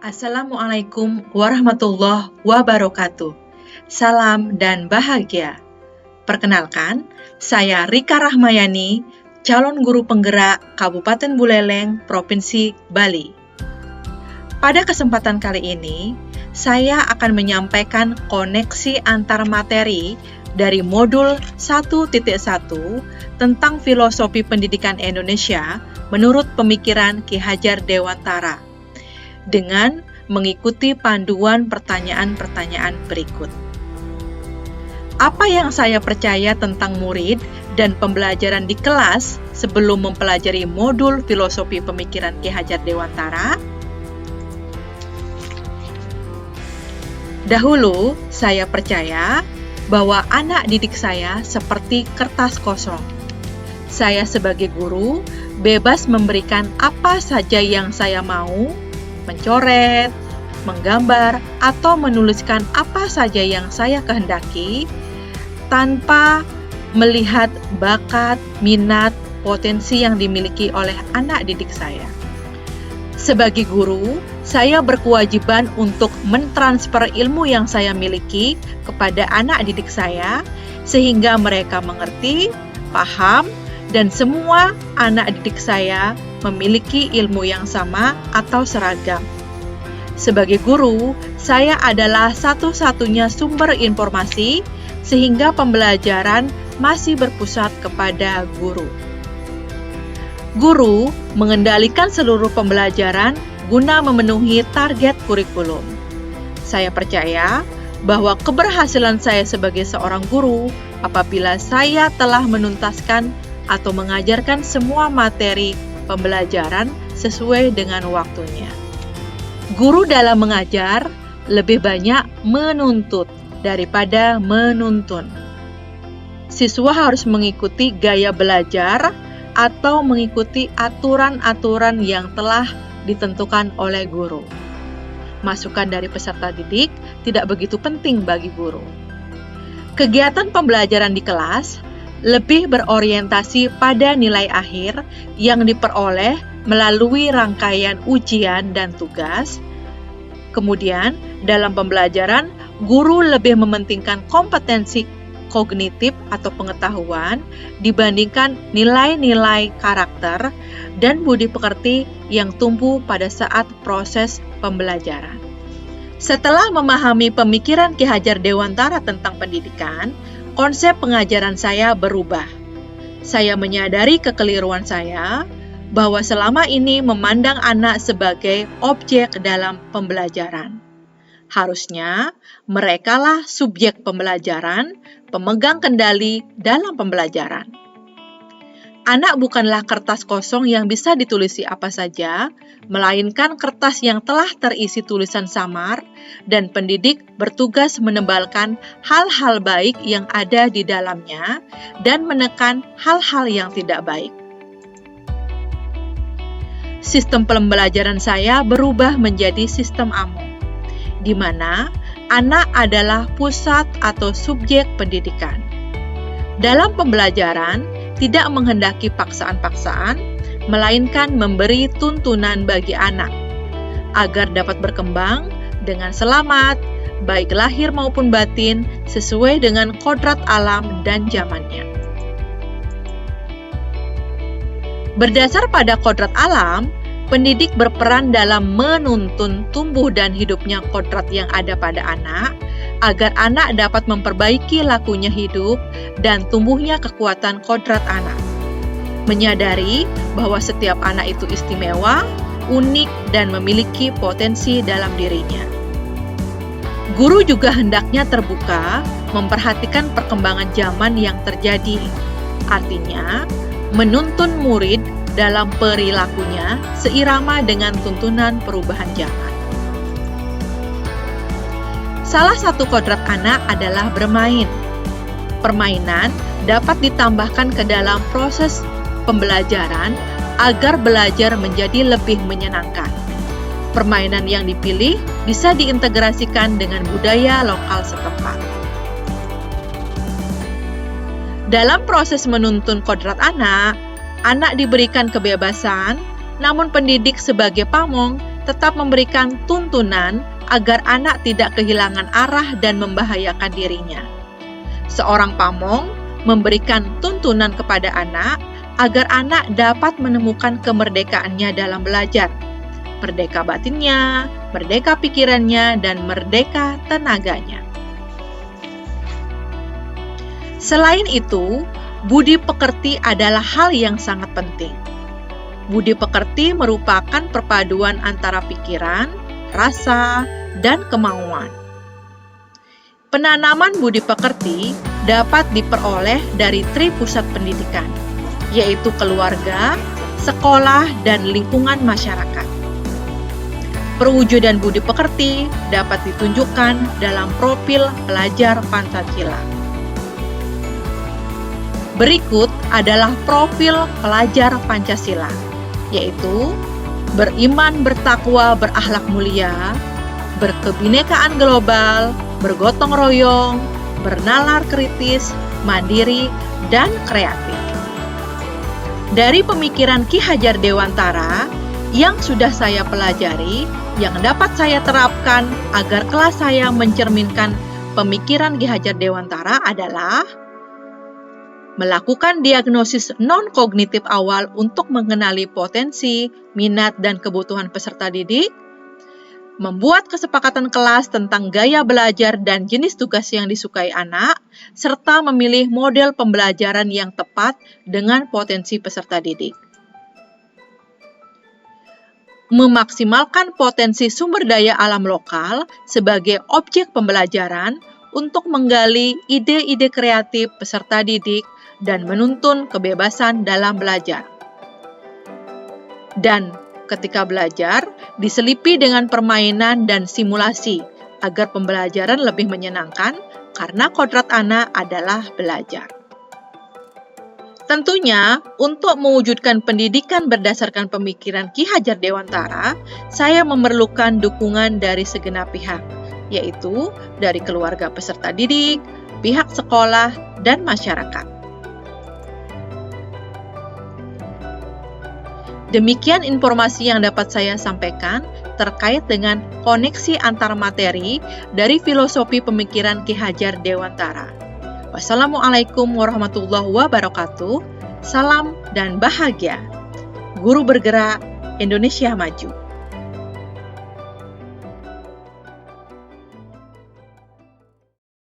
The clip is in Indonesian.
Assalamualaikum warahmatullahi wabarakatuh. Salam dan bahagia. Perkenalkan, saya Rika Rahmayani, calon guru penggerak Kabupaten Buleleng, Provinsi Bali. Pada kesempatan kali ini, saya akan menyampaikan koneksi antar materi dari modul 1.1 tentang filosofi pendidikan Indonesia menurut pemikiran Ki Hajar Dewantara dengan mengikuti panduan pertanyaan-pertanyaan berikut. Apa yang saya percaya tentang murid dan pembelajaran di kelas sebelum mempelajari modul filosofi pemikiran Ki Hajar Dewantara? Dahulu, saya percaya bahwa anak didik saya seperti kertas kosong. Saya sebagai guru bebas memberikan apa saja yang saya mau, mencoret, menggambar, atau menuliskan apa saja yang saya kehendaki tanpa melihat bakat, minat, potensi yang dimiliki oleh anak didik saya. Sebagai guru, saya berkewajiban untuk mentransfer ilmu yang saya miliki kepada anak didik saya sehingga mereka mengerti, paham, dan semua anak didik saya memiliki ilmu yang sama atau seragam. Sebagai guru, saya adalah satu-satunya sumber informasi sehingga pembelajaran masih berpusat kepada guru. Guru mengendalikan seluruh pembelajaran guna memenuhi target kurikulum. Saya percaya bahwa keberhasilan saya sebagai seorang guru apabila saya telah menuntaskan atau mengajarkan semua materi pembelajaran sesuai dengan waktunya. Guru dalam mengajar lebih banyak menuntut daripada menuntun. Siswa harus mengikuti gaya belajar atau mengikuti aturan-aturan yang telah ditentukan oleh guru. Masukan dari peserta didik tidak begitu penting bagi guru. Kegiatan pembelajaran di kelas lebih berorientasi pada nilai akhir yang diperoleh melalui rangkaian ujian dan tugas. Kemudian, dalam pembelajaran, guru lebih mementingkan kompetensi kognitif atau pengetahuan dibandingkan nilai-nilai karakter dan budi pekerti yang tumbuh pada saat proses pembelajaran. Setelah memahami pemikiran Ki Hajar Dewantara tentang pendidikan, konsep pengajaran saya berubah. Saya menyadari kekeliruan saya bahwa selama ini memandang anak sebagai objek dalam pembelajaran. Harusnya merekalah subjek pembelajaran, pemegang kendali dalam pembelajaran. Anak bukanlah kertas kosong yang bisa ditulisi apa saja, melainkan kertas yang telah terisi tulisan samar, dan pendidik bertugas menebalkan hal-hal baik yang ada di dalamnya dan menekan hal-hal yang tidak baik. Sistem pembelajaran saya berubah menjadi sistem AMO, di mana anak adalah pusat atau subjek pendidikan. Dalam pembelajaran, tidak menghendaki paksaan-paksaan, melainkan memberi tuntunan bagi anak, agar dapat berkembang dengan selamat, baik lahir maupun batin, sesuai dengan kodrat alam dan zamannya. Berdasar pada kodrat alam, pendidik berperan dalam menuntun tumbuh dan hidupnya kodrat yang ada pada anak, agar anak dapat memperbaiki lakunya hidup dan tumbuhnya kekuatan kodrat anak. Menyadari bahwa setiap anak itu istimewa, unik, dan memiliki potensi dalam dirinya. Guru juga hendaknya terbuka, memperhatikan perkembangan zaman yang terjadi. Artinya, menuntun murid dalam perilakunya seirama dengan tuntunan perubahan zaman. Salah satu kodrat anak adalah bermain. Permainan dapat ditambahkan ke dalam proses pembelajaran agar belajar menjadi lebih menyenangkan. Permainan yang dipilih bisa diintegrasikan dengan budaya lokal setempat. Dalam proses menuntun kodrat anak diberikan kebebasan, namun pendidik sebagai pamong tetap memberikan tuntunan agar anak tidak kehilangan arah dan membahayakan dirinya. Seorang pamong memberikan tuntunan kepada anak agar anak dapat menemukan kemerdekaannya dalam belajar, merdeka batinnya, merdeka pikirannya, dan merdeka tenaganya. Selain itu, budi pekerti adalah hal yang sangat penting. Budi pekerti merupakan perpaduan antara pikiran, rasa, dan kemauan. Penanaman budi pekerti dapat diperoleh dari 3 pusat pendidikan, yaitu keluarga, sekolah, dan lingkungan masyarakat. Perwujudan budi pekerti dapat ditunjukkan dalam profil pelajar Pancasila. Berikut adalah profil pelajar Pancasila, yaitu beriman, bertakwa, berakhlak mulia, berkebinekaan global, bergotong royong, bernalar kritis, mandiri, dan kreatif. Dari pemikiran Ki Hajar Dewantara yang sudah saya pelajari, yang dapat saya terapkan agar kelas saya mencerminkan pemikiran Ki Hajar Dewantara adalah melakukan diagnosis non-kognitif awal untuk mengenali potensi, minat, dan kebutuhan peserta didik, membuat kesepakatan kelas tentang gaya belajar dan jenis tugas yang disukai anak, serta memilih model pembelajaran yang tepat dengan potensi peserta didik. Memaksimalkan potensi sumber daya alam lokal sebagai objek pembelajaran untuk menggali ide-ide kreatif peserta didik dan menuntun kebebasan dalam belajar. Dan ketika belajar, diselipi dengan permainan dan simulasi agar pembelajaran lebih menyenangkan karena kodrat anak adalah belajar. Tentunya, untuk mewujudkan pendidikan berdasarkan pemikiran Ki Hajar Dewantara, saya memerlukan dukungan dari segenap pihak, yaitu dari keluarga peserta didik, pihak sekolah, dan masyarakat. Demikian informasi yang dapat saya sampaikan terkait dengan koneksi antar materi dari filosofi pemikiran Ki Hajar Dewantara. Wassalamualaikum warahmatullahi wabarakatuh. Salam dan bahagia. Guru bergerak, Indonesia maju.